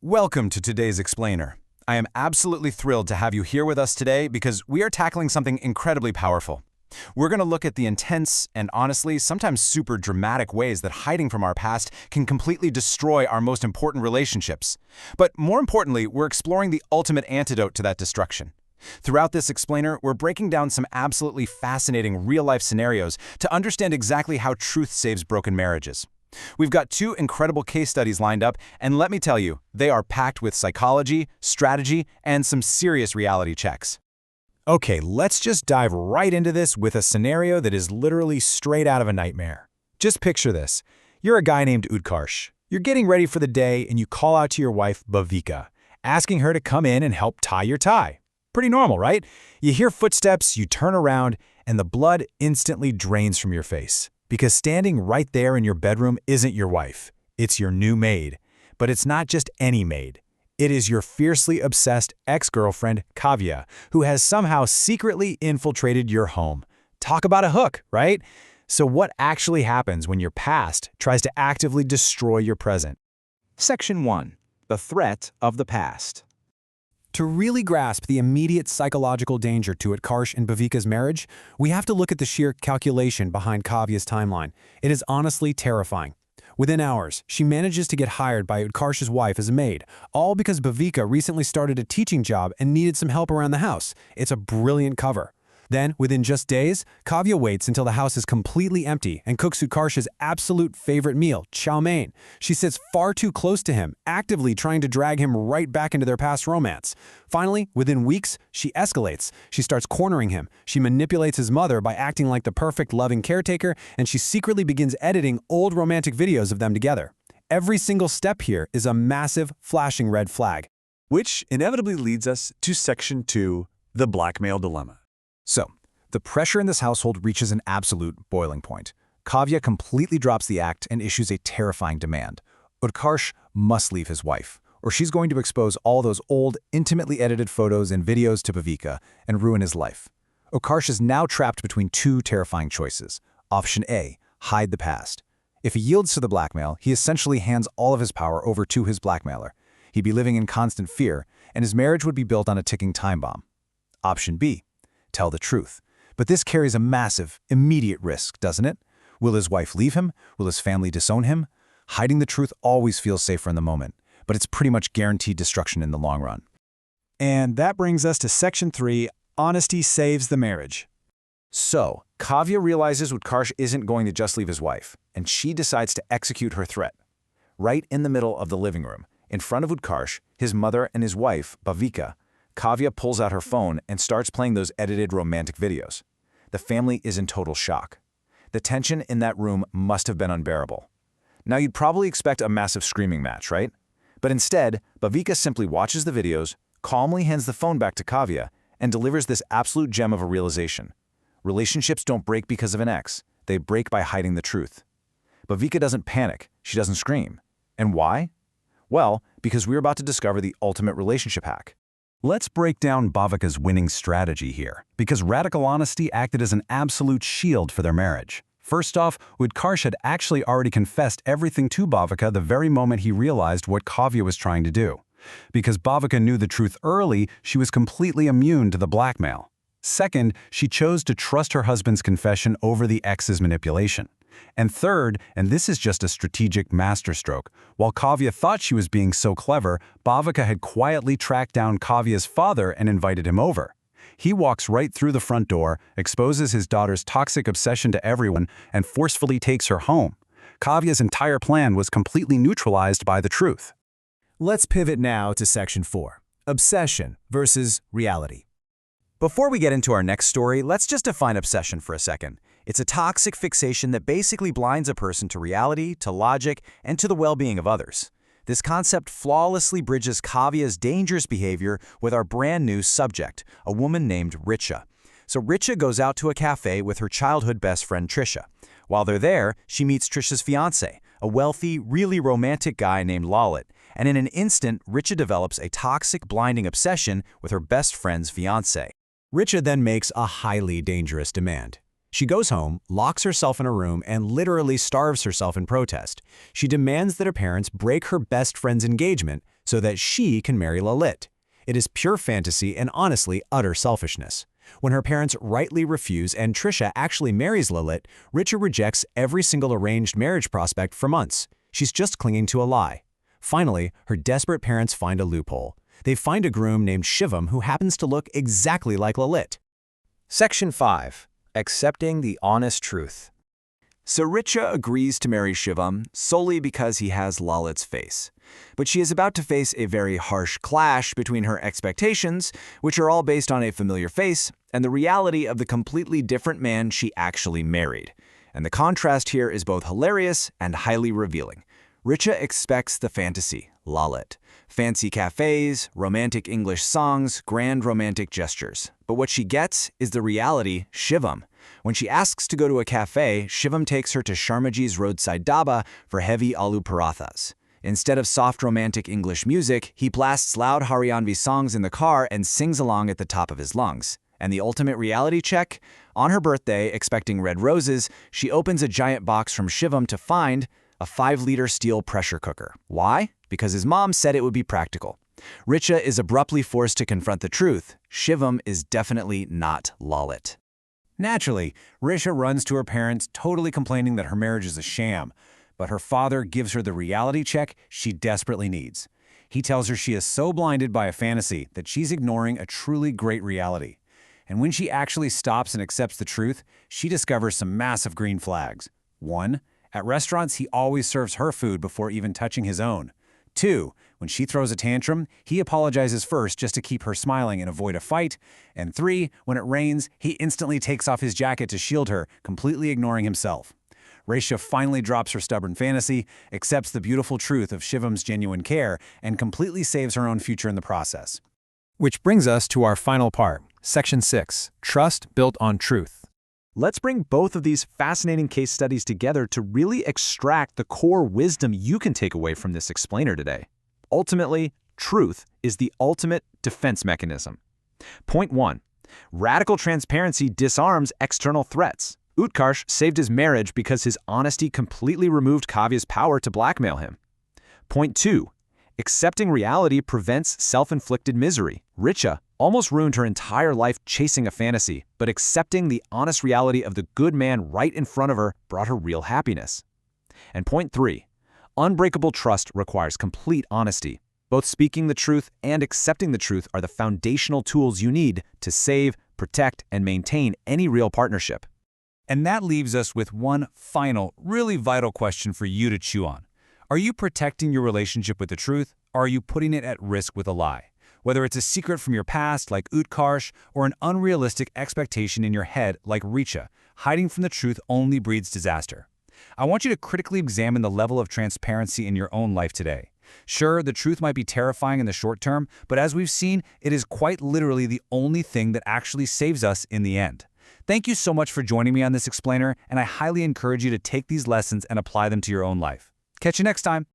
Welcome to today's Explainer. I am absolutely thrilled to have you here with us today because we are tackling something incredibly powerful. We're going to look at the intense and honestly, sometimes super dramatic ways that hiding from our past can completely destroy our most important relationships. But more importantly, we're exploring the ultimate antidote to that destruction. Throughout this Explainer, we're breaking down some absolutely fascinating real-life scenarios to understand exactly how truth saves broken marriages. We've got two incredible case studies lined up, and let me tell you, they are packed with psychology, strategy, and some serious reality checks. Okay, let's just dive right into this with a scenario that is literally straight out of a nightmare. Just picture this. You're a guy named Utkarsh. You're getting ready for the day and you call out to your wife, Bhavika, asking her to come in and help tie your tie. Pretty normal, right? You hear footsteps, you turn around, and the blood instantly drains from your face. Because standing right there in your bedroom isn't your wife. It's your new maid. But it's not just any maid. It is your fiercely obsessed ex-girlfriend, Kavya, who has somehow secretly infiltrated your home. Talk about a hook, right? So what actually happens when your past tries to actively destroy your present? Section 1. The Threat of the Past. To really grasp the immediate psychological danger to Utkarsh and Bhavika's marriage, we have to look at the sheer calculation behind Kavya's timeline. It is honestly terrifying. Within hours, she manages to get hired by Utkarsh's wife as a maid, all because Bhavika recently started a teaching job and needed some help around the house. It's a brilliant cover. Then, within just days, Kavya waits until the house is completely empty and cooks Utkarsh's absolute favorite meal, chow mein. She sits far too close to him, actively trying to drag him right back into their past romance. Finally, within weeks, she escalates. She starts cornering him. She manipulates his mother by acting like the perfect loving caretaker, and she secretly begins editing old romantic videos of them together. Every single step here is a massive, flashing red flag. Which inevitably leads us to Section 2, the blackmail dilemma. So, the pressure in this household reaches an absolute boiling point. Kavya completely drops the act and issues a terrifying demand. Utkarsh must leave his wife, or she's going to expose all those old, intimately edited photos and videos to Bhavika and ruin his life. Utkarsh is now trapped between two terrifying choices. Option A, hide the past. If he yields to the blackmail, he essentially hands all of his power over to his blackmailer. He'd be living in constant fear, and his marriage would be built on a ticking time bomb. Option B, tell the truth. But this carries a massive, immediate risk, doesn't it? Will his wife leave him? Will his family disown him? Hiding the truth always feels safer in the moment, but it's pretty much guaranteed destruction in the long run. And that brings us to Section 3, honesty saves the marriage. So, Kavya realizes Utkarsh isn't going to just leave his wife, and she decides to execute her threat. Right in the middle of the living room, in front of Utkarsh, his mother and his wife, Bhavika, Kavya pulls out her phone and starts playing those edited romantic videos. The family is in total shock. The tension in that room must have been unbearable. Now you'd probably expect a massive screaming match, right? But instead, Bhavika simply watches the videos, calmly hands the phone back to Kavya, and delivers this absolute gem of a realization. Relationships don't break because of an ex. They break by hiding the truth. Bhavika doesn't panic. She doesn't scream. And why? Well, because we're about to discover the ultimate relationship hack. Let's break down Bhavika's winning strategy here, because radical honesty acted as an absolute shield for their marriage. First off, Utkarsh had actually already confessed everything to Bhavika the very moment he realized what Kavya was trying to do. Because Bhavika knew the truth early, she was completely immune to the blackmail. Second, she chose to trust her husband's confession over the ex's manipulation. And third, and this is just a strategic masterstroke, while Kavya thought she was being so clever, Bhavika had quietly tracked down Kavya's father and invited him over. He walks right through the front door, exposes his daughter's toxic obsession to everyone, and forcefully takes her home. Kavya's entire plan was completely neutralized by the truth. Let's pivot now to Section 4, obsession versus reality. Before we get into our next story, let's just define obsession for a second. It's a toxic fixation that basically blinds a person to reality, to logic, and to the well-being of others. This concept flawlessly bridges Kavya's dangerous behavior with our brand new subject, a woman named Richa. So Richa goes out to a cafe with her childhood best friend Trisha. While they're there, she meets Trisha's fiancé, a wealthy, really romantic guy named Lalit. And in an instant, Richa develops a toxic, blinding obsession with her best friend's fiancé. Richa then makes a highly dangerous demand. She goes home, locks herself in a room, and literally starves herself in protest. She demands that her parents break her best friend's engagement so that she can marry Lalit. It is pure fantasy and honestly utter selfishness. When her parents rightly refuse and Trisha actually marries Lalit, Richa rejects every single arranged marriage prospect for months. She's just clinging to a lie. Finally, her desperate parents find a loophole. They find a groom named Shivam who happens to look exactly like Lalit. Section 5. Accepting the honest truth. So Richa agrees to marry Shivam solely because he has Lalit's face. But she is about to face a very harsh clash between her expectations, which are all based on a familiar face, and the reality of the completely different man she actually married. And the contrast here is both hilarious and highly revealing. Richa expects the fantasy, Lalit. Fancy cafes, romantic English songs, grand romantic gestures. But what she gets is the reality, Shivam. When she asks to go to a cafe, Shivam takes her to Sharmaji's roadside dhaba for heavy aloo parathas. Instead of soft romantic English music, he blasts loud Haryanvi songs in the car and sings along at the top of his lungs. And the ultimate reality check? On her birthday, expecting red roses, she opens a giant box from Shivam to find a 5-liter steel pressure cooker. Why? Because his mom said it would be practical. Richa is abruptly forced to confront the truth. Shivam is definitely not Lalit. Naturally, Richa runs to her parents, totally complaining that her marriage is a sham. But her father gives her the reality check she desperately needs. He tells her she is so blinded by a fantasy that she's ignoring a truly great reality. And when she actually stops and accepts the truth, she discovers some massive green flags. 1. At restaurants, he always serves her food before even touching his own. 2. When she throws a tantrum, he apologizes first just to keep her smiling and avoid a fight. And 3. When it rains, he instantly takes off his jacket to shield her, completely ignoring himself. Richa finally drops her stubborn fantasy, accepts the beautiful truth of Shivam's genuine care, and completely saves her own future in the process. Which brings us to our final part, Section 6, Trust Built on Truth. Let's bring both of these fascinating case studies together to really extract the core wisdom you can take away from this explainer today. Ultimately, truth is the ultimate defense mechanism. Point 1. Radical transparency disarms external threats. Utkarsh saved his marriage because his honesty completely removed Kavya's power to blackmail him. Point 2. Accepting reality prevents self-inflicted misery. Richa almost ruined her entire life chasing a fantasy, but accepting the honest reality of the good man right in front of her brought her real happiness. And point 3. Unbreakable trust requires complete honesty. Both speaking the truth and accepting the truth are the foundational tools you need to save, protect, and maintain any real partnership. And that leaves us with one final, really vital question for you to chew on. Are you protecting your relationship with the truth, or are you putting it at risk with a lie? Whether it's a secret from your past, like Utkarsh, or an unrealistic expectation in your head, like Richa, hiding from the truth only breeds disaster. I want you to critically examine the level of transparency in your own life today. Sure, the truth might be terrifying in the short term, but as we've seen, it is quite literally the only thing that actually saves us in the end. Thank you so much for joining me on this explainer, and I highly encourage you to take these lessons and apply them to your own life. Catch you next time.